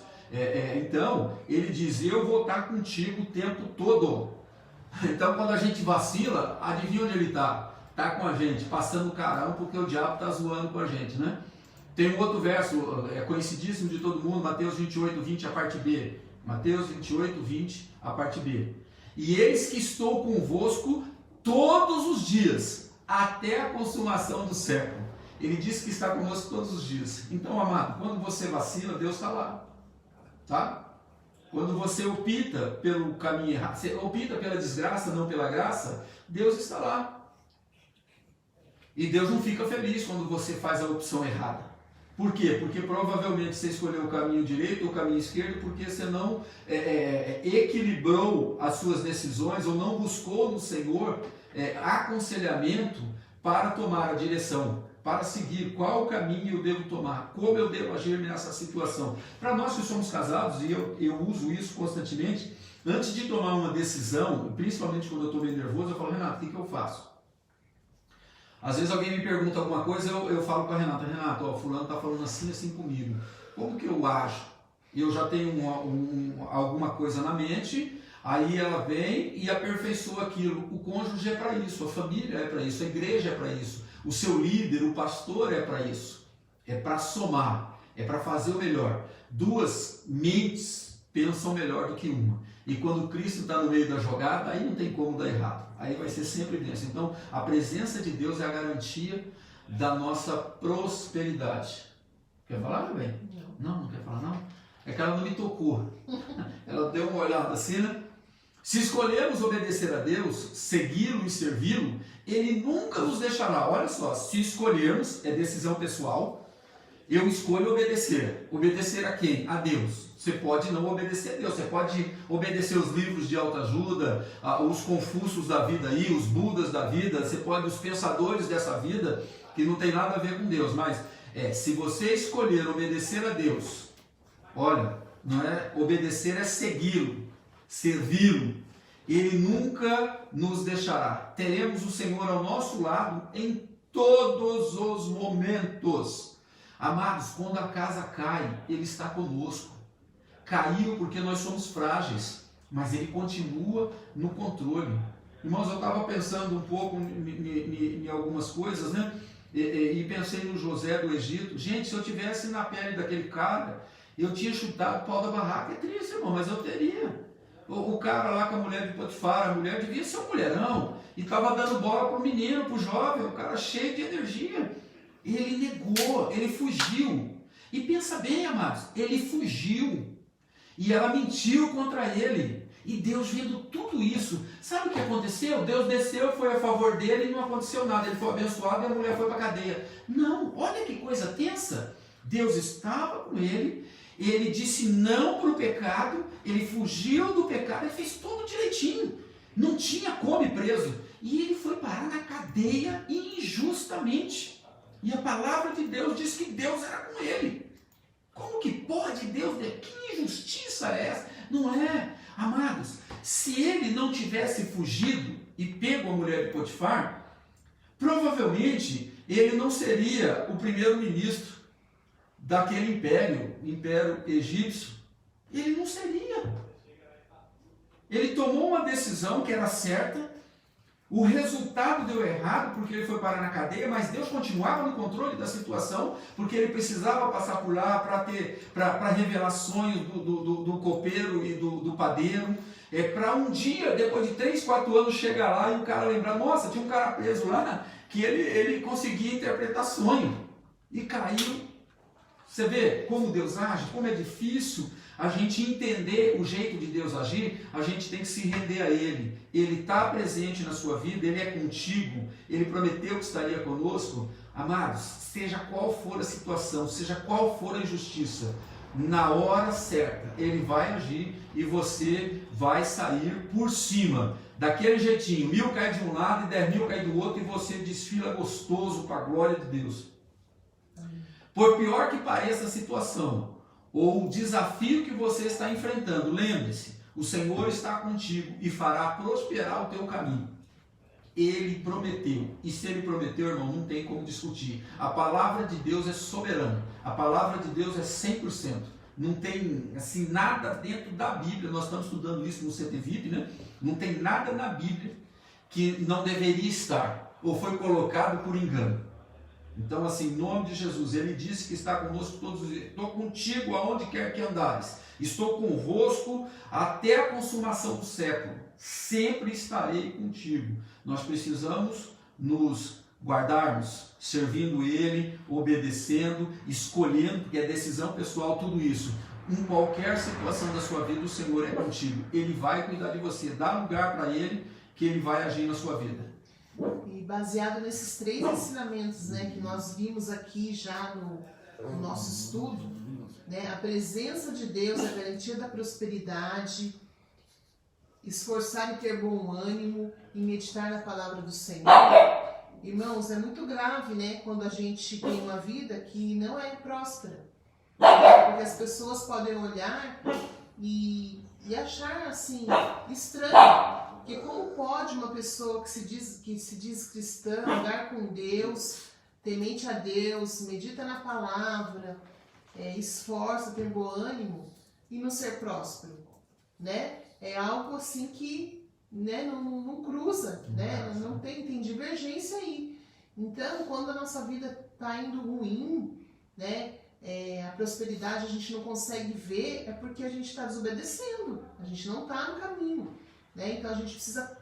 Então, ele diz: eu vou estar contigo o tempo todo. Então, quando a gente vacila, adivinha onde ele está? Está com a gente, passando o carão, porque o diabo está zoando com a gente, né? Tem um outro verso, conhecidíssimo de todo mundo, Mateus 28, 20, a parte B. Mateus 28, 20, a parte B. E eis que estou convosco todos os dias, até a consumação do século. Ele diz que está conosco todos os dias. Então, amado, quando você vacila, Deus está lá. Tá? Quando você opta pelo caminho errado, você opta pela desgraça, não pela graça, Deus está lá. E Deus não fica feliz quando você faz a opção errada. Por quê? Porque provavelmente você escolheu o caminho direito ou o caminho esquerdo porque você não equilibrou as suas decisões ou não buscou no Senhor aconselhamento para tomar a direção, para seguir qual caminho eu devo tomar, como eu devo agir nessa situação. Para nós que somos casados, e eu uso isso constantemente, Antes de tomar uma decisão, principalmente quando eu estou meio nervoso, eu falo, Renato, o que eu faço? Às vezes alguém me pergunta alguma coisa, eu falo para a Renata, Renato, ó, fulano está falando assim comigo. Como que eu ajo? Eu já tenho alguma coisa na mente, aí ela vem e aperfeiçoa aquilo. O cônjuge é para isso, a família é para isso, a igreja é para isso, o seu líder, o pastor é para isso. É para somar, é para fazer o melhor. Duas mentes pensam melhor do que uma. E quando Cristo está no meio da jogada, aí não tem como dar errado. Aí vai ser sempre bênção. Então, a presença de Deus é a garantia da nossa prosperidade. Quer falar, meu bem? Não quer falar, não? É que ela não me tocou. Ela deu uma olhada assim, né? Se escolhermos obedecer a Deus, segui-lo e servi-lo, Ele nunca nos deixará. Olha só, se escolhermos, é decisão pessoal, eu escolho obedecer. Obedecer a quem? A Deus. Você pode não obedecer a Deus, você pode obedecer os livros de autoajuda, os Confúcios da vida aí, os Budas da vida, você pode os pensadores dessa vida, que não tem nada a ver com Deus, mas se você escolher obedecer a Deus, olha, não é obedecer, é segui-lo, servi-lo, Ele nunca nos deixará. Teremos o Senhor ao nosso lado em todos os momentos. Amados, quando a casa cai, Ele está conosco. Caiu porque nós somos frágeis, mas Ele continua no controle. Irmãos, eu estava pensando um pouco em algumas coisas, né? E pensei no José do Egito. Gente, se eu tivesse na pele daquele cara, eu tinha chutado o pau da barraca. É triste, irmão, mas eu teria. O cara lá com a mulher de Potifar, a mulher devia ser um mulherão, e estava dando bola para o menino, para o jovem, o cara cheio de energia. Ele negou, ele fugiu. E pensa bem, amados, ele fugiu. E ela mentiu contra ele. E Deus vendo tudo isso, sabe o que aconteceu? Deus desceu, foi a favor dele e não aconteceu nada. Ele foi abençoado e a mulher foi para a cadeia. Não, olha que coisa tensa. Deus estava com ele, ele disse não para o pecado, ele fugiu do pecado, ele fez tudo direitinho. Não tinha como ir preso. E ele foi parar na cadeia injustamente. E a palavra de Deus diz que Deus era com ele. Como que pode Deus? Que injustiça é essa? Não é? Amados, se ele não tivesse fugido e pego a mulher de Potifar, provavelmente ele não seria o primeiro-ministro daquele império egípcio. Ele não seria. Ele tomou uma decisão que era certa, o resultado deu errado porque ele foi parar na cadeia, mas Deus continuava no controle da situação, porque ele precisava passar por lá para revelar sonhos do copeiro e do padeiro, para um dia, depois de 3, 4 anos, chegar lá e o cara lembrar, nossa, tinha um cara preso lá, que ele conseguia interpretar sonho, e caiu. Você vê como Deus age, como é difícil a gente entender o jeito de Deus agir. A gente tem que se render a Ele. Ele está presente na sua vida, Ele é contigo, Ele prometeu que estaria conosco. Amados, seja qual for a situação, seja qual for a injustiça, na hora certa Ele vai agir e você vai sair por cima. Daquele jeitinho, 1000 cai de um lado e 10.000 cai do outro, e você desfila gostoso para a glória de Deus. Por pior que pareça a situação, ou o desafio que você está enfrentando, lembre-se, o Senhor está contigo e fará prosperar o teu caminho. Ele prometeu, e se Ele prometeu, irmão, não tem como discutir. A palavra de Deus é soberana, a palavra de Deus é 100%. Não tem assim, nada dentro da Bíblia, nós estamos estudando isso no CTVIP, né? Não tem nada na Bíblia que não deveria estar, ou foi colocado por engano. Então, assim, em nome de Jesus, Ele disse que está conosco todos os dias. Estou contigo aonde quer que andares. Estou convosco até a consumação do século. Sempre estarei contigo. Nós precisamos nos guardarmos, servindo Ele, obedecendo, escolhendo, porque é decisão pessoal tudo isso. Em qualquer situação da sua vida, o Senhor é contigo. Ele vai cuidar de você. Dá lugar para Ele, que Ele vai agir na sua vida. E baseado nesses 3 ensinamentos, né, que nós vimos aqui já no nosso estudo, né, a presença de Deus, a garantia da prosperidade, esforçar e ter bom ânimo e meditar na palavra do Senhor. Irmãos, é muito grave, né, quando a gente tem uma vida que não é próspera, porque as pessoas podem olhar e e achar assim estranho, porque como pode uma pessoa que se diz cristã andar com Deus, temente a Deus, medita na palavra, esforça, tem bom ânimo e não ser próspero, né? É algo assim que, né, não cruza, né? Não tem divergência aí. Então, quando a nossa vida está indo ruim, né? A prosperidade a gente não consegue ver, é porque a gente está desobedecendo, a gente não está no caminho, né? Então a gente precisa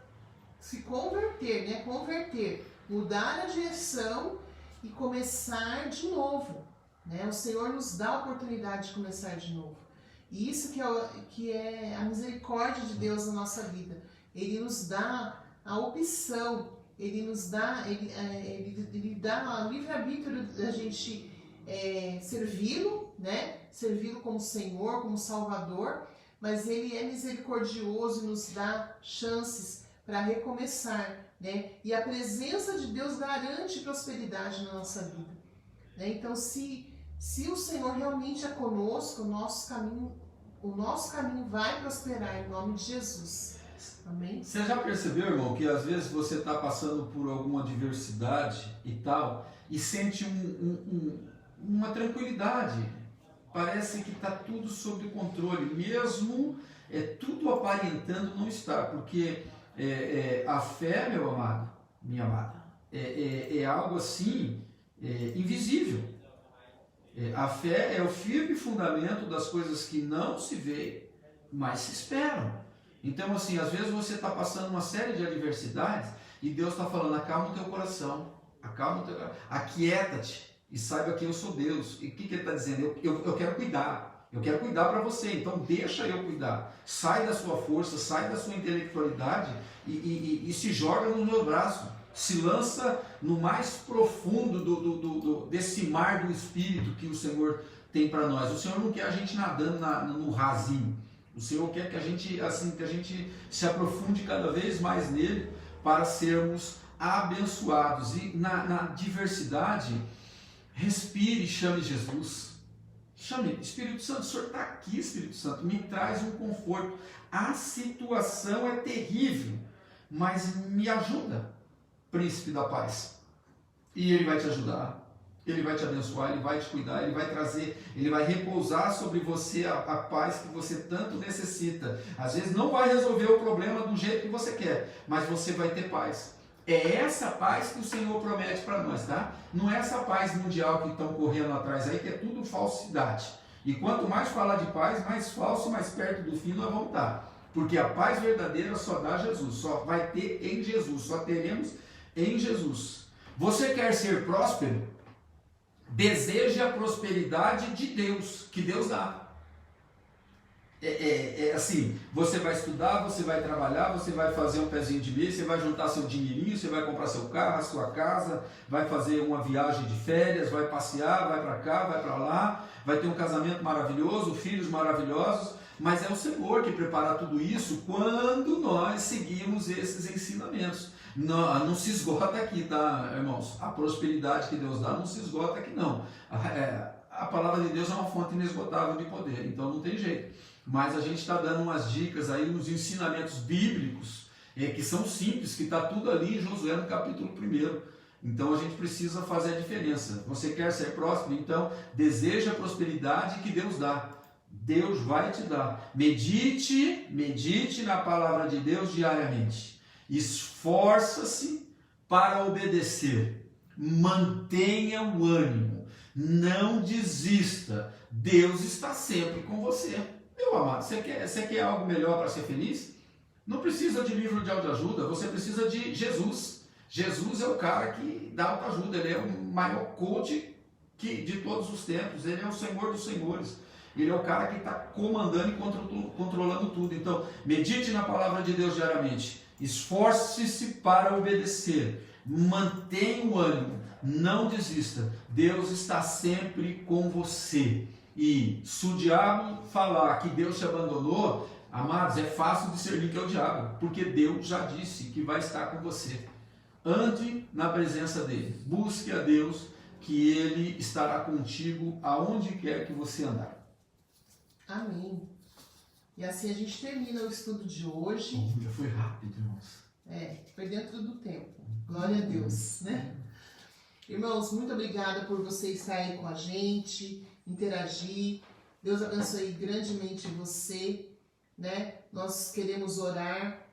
se converter, né? Mudar a direção e começar de novo, né? O Senhor nos dá a oportunidade de começar de novo. E isso que é a misericórdia de Deus na nossa vida. Ele nos dá a opção, ele dá o livre-arbítrio da gente servi-lo, né? Servi-lo como Senhor, como Salvador, mas Ele é misericordioso e nos dá chances para recomeçar, né? E a presença de Deus garante prosperidade na nossa vida, né? Então, se o Senhor realmente é conosco, o nosso caminho vai prosperar em nome de Jesus. Amém? Você já percebeu, irmão, que às vezes você está passando por alguma adversidade e tal, e sente uma tranquilidade, parece que está tudo sob controle, mesmo tudo aparentando não estar, porque a fé, meu amado, minha amada, é algo assim invisível. A fé é o firme fundamento das coisas que não se vê, mas se esperam. Então, assim, às vezes você está passando uma série de adversidades e Deus está falando: acalma o teu coração, aquieta-te e saiba que eu sou Deus. E o que ele está dizendo? Eu quero cuidar. Eu quero cuidar para você, então deixa eu cuidar. Sai da sua força, sai da sua intelectualidade e se joga no meu braço. Se lança no mais profundo desse mar do Espírito que o Senhor tem para nós. O Senhor não quer a gente nadando no rasinho. O Senhor quer que a gente se aprofunde cada vez mais nele para sermos abençoados. E na diversidade, respire e chame Jesus. Chame, Espírito Santo, o Senhor está aqui, Espírito Santo, me traz um conforto. A situação é terrível, mas me ajuda, Príncipe da Paz. E Ele vai te ajudar, Ele vai te abençoar, Ele vai te cuidar, Ele vai trazer, Ele vai repousar sobre você a paz que você tanto necessita. Às vezes não vai resolver o problema do jeito que você quer, mas você vai ter paz. É essa paz que o Senhor promete para nós, tá? Não é essa paz mundial que estão correndo atrás aí, que é tudo falsidade. E quanto mais falar de paz, mais falso, mais perto do fim nós vamos estar. Porque a paz verdadeira só dá Jesus, só vai ter em Jesus, só teremos em Jesus. Você quer ser próspero? Deseje a prosperidade de Deus, que Deus dá. Assim, você vai estudar, você vai trabalhar, você vai fazer um pezinho de meia, você vai juntar seu dinheirinho, você vai comprar seu carro, a sua casa, vai fazer uma viagem de férias, vai passear, vai para cá, vai para lá, vai ter um casamento maravilhoso, filhos maravilhosos, mas é o Senhor que prepara tudo isso quando nós seguimos esses ensinamentos. Não se esgota aqui, tá, irmãos? A prosperidade que Deus dá não se esgota aqui, não. A palavra de Deus é uma fonte inesgotável de poder, então não tem jeito. Mas a gente está dando umas dicas aí, uns ensinamentos bíblicos, que são simples, que está tudo ali em Josué no capítulo 1. Então a gente precisa fazer a diferença. Você quer ser próspero? Então deseja a prosperidade que Deus dá. Deus vai te dar. Medite na palavra de Deus diariamente. Esforça-se para obedecer. Mantenha o ânimo. Não desista. Deus está sempre com você. Meu amado, você quer algo melhor para ser feliz? Não precisa de livro de autoajuda, você precisa de Jesus. Jesus é o cara que dá autoajuda, ele é o maior coach de todos os tempos, ele é o Senhor dos senhores, ele é o cara que está comandando e controlando tudo. Então, medite na palavra de Deus diariamente, esforce-se para obedecer, mantenha o ânimo, não desista, Deus está sempre com você. E se o diabo falar que Deus te abandonou, amados, é fácil discernir que é o diabo, porque Deus já disse que vai estar com você. Ande na presença dele, busque a Deus, que ele estará contigo aonde quer que você andar. Amém. E assim a gente termina o estudo de hoje. Já foi rápido, irmãos. Foi dentro do tempo. Glória a Deus, né? Irmãos, muito obrigada por você estar aí com a gente, interagir. Deus abençoe grandemente você, né? Nós queremos orar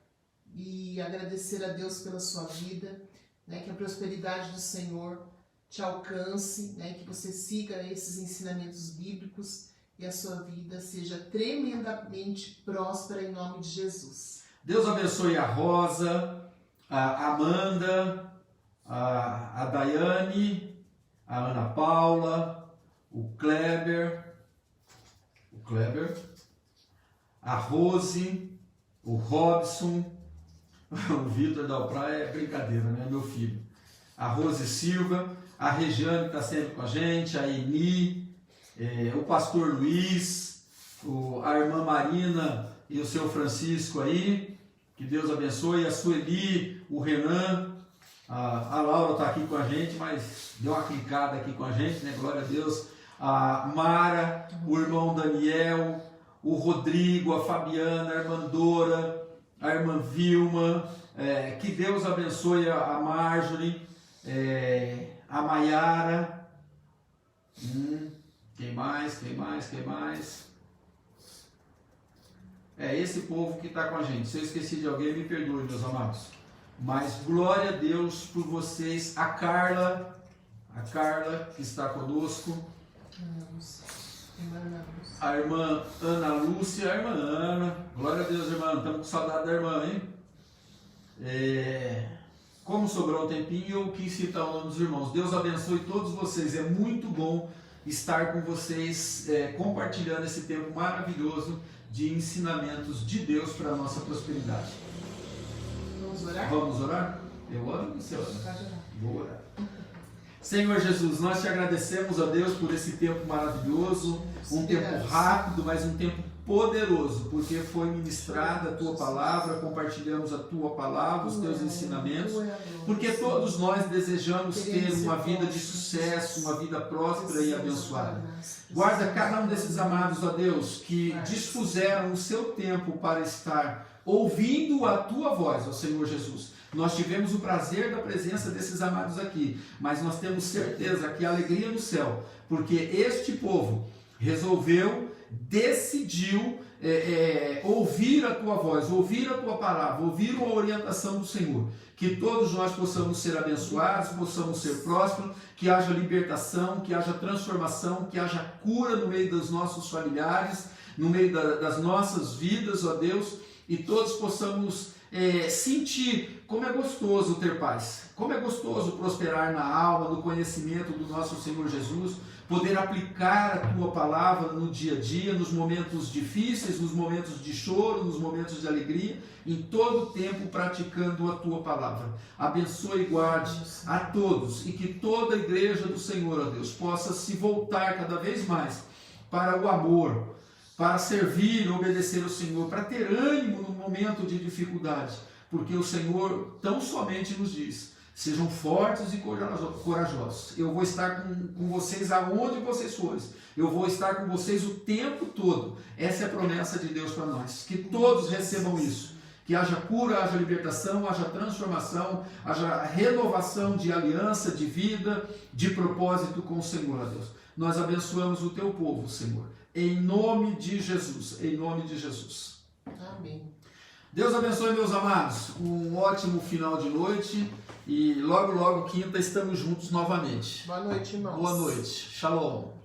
e agradecer a Deus pela sua vida, né? Que a prosperidade do Senhor te alcance, né? Que você siga esses ensinamentos bíblicos e a sua vida seja tremendamente próspera em nome de Jesus. Deus abençoe a Rosa, a Amanda, a Daiane, a Ana Paula, o Kleber, a Rose, o Robson, o Vitor da Praia é brincadeira, né? Meu filho. A Rose Silva, a Regiane que está sempre com a gente, a Eni, o pastor Luiz, a irmã Marina e o seu Francisco aí, que Deus abençoe, a Sueli, o Renan, a Laura está aqui com a gente, mas deu uma clicada aqui com a gente, né? Glória a Deus. A Mara, o irmão Daniel, o Rodrigo, a Fabiana, a irmã Dora, a irmã Vilma, que Deus abençoe a Marjorie, a Maiara, quem mais? Esse povo que está com a gente. Se eu esqueci de alguém, me perdoe, meus amados. Mas glória a Deus por vocês. A Carla que está conosco. A irmã Ana Lúcia, a irmã Ana. Glória a Deus, irmã. Estamos com saudade da irmã, hein? Como sobrou um tempinho, eu quis citar o nome dos irmãos. Deus abençoe todos vocês. É muito bom estar com vocês, compartilhando esse tempo maravilhoso de ensinamentos de Deus para a nossa prosperidade. Vamos orar? Vamos orar? Eu oro e você ora? Pode orar. Vou orar. Senhor Jesus, nós te agradecemos, a Deus, por esse tempo maravilhoso, um tempo rápido, mas um tempo poderoso, porque foi ministrada a Tua Palavra, compartilhamos a Tua Palavra, os Teus ensinamentos, porque todos nós desejamos ter uma vida de sucesso, uma vida próspera e abençoada. Guarda cada um desses amados, ó Deus, que dispuseram o seu tempo para estar ouvindo a Tua voz, ó Senhor Jesus. Nós tivemos o prazer da presença desses amados aqui, mas nós temos certeza que a alegria no céu, porque este povo decidiu ouvir a Tua voz, ouvir a Tua palavra, ouvir a orientação do Senhor. Que todos nós possamos ser abençoados, possamos ser prósperos, que haja libertação, que haja transformação, que haja cura no meio dos nossos familiares, no meio das nossas vidas, ó Deus, e todos possamos sentir como é gostoso ter paz, como é gostoso prosperar na alma, no conhecimento do nosso Senhor Jesus, poder aplicar a Tua Palavra no dia a dia, nos momentos difíceis, nos momentos de choro, nos momentos de alegria, em todo o tempo praticando a Tua Palavra. Abençoe e guarde a todos, e que toda a igreja do Senhor, ó Deus, possa se voltar cada vez mais para o amor, para servir e obedecer ao Senhor, para ter ânimo no momento de dificuldade, porque o Senhor tão somente nos diz: sejam fortes e corajosos. Eu vou estar com vocês aonde vocês forem. Eu vou estar com vocês o tempo todo. Essa é a promessa de Deus para nós. Que todos recebam isso. Que haja cura, haja libertação, haja transformação, haja renovação de aliança, de vida, de propósito com o Senhor, ó Deus. Nós abençoamos o Teu povo, Senhor. Em nome de Jesus. Em nome de Jesus. Amém. Deus abençoe, meus amados. Um ótimo final de noite. E logo, quinta, estamos juntos novamente. Boa noite, irmãos. Boa noite. Shalom.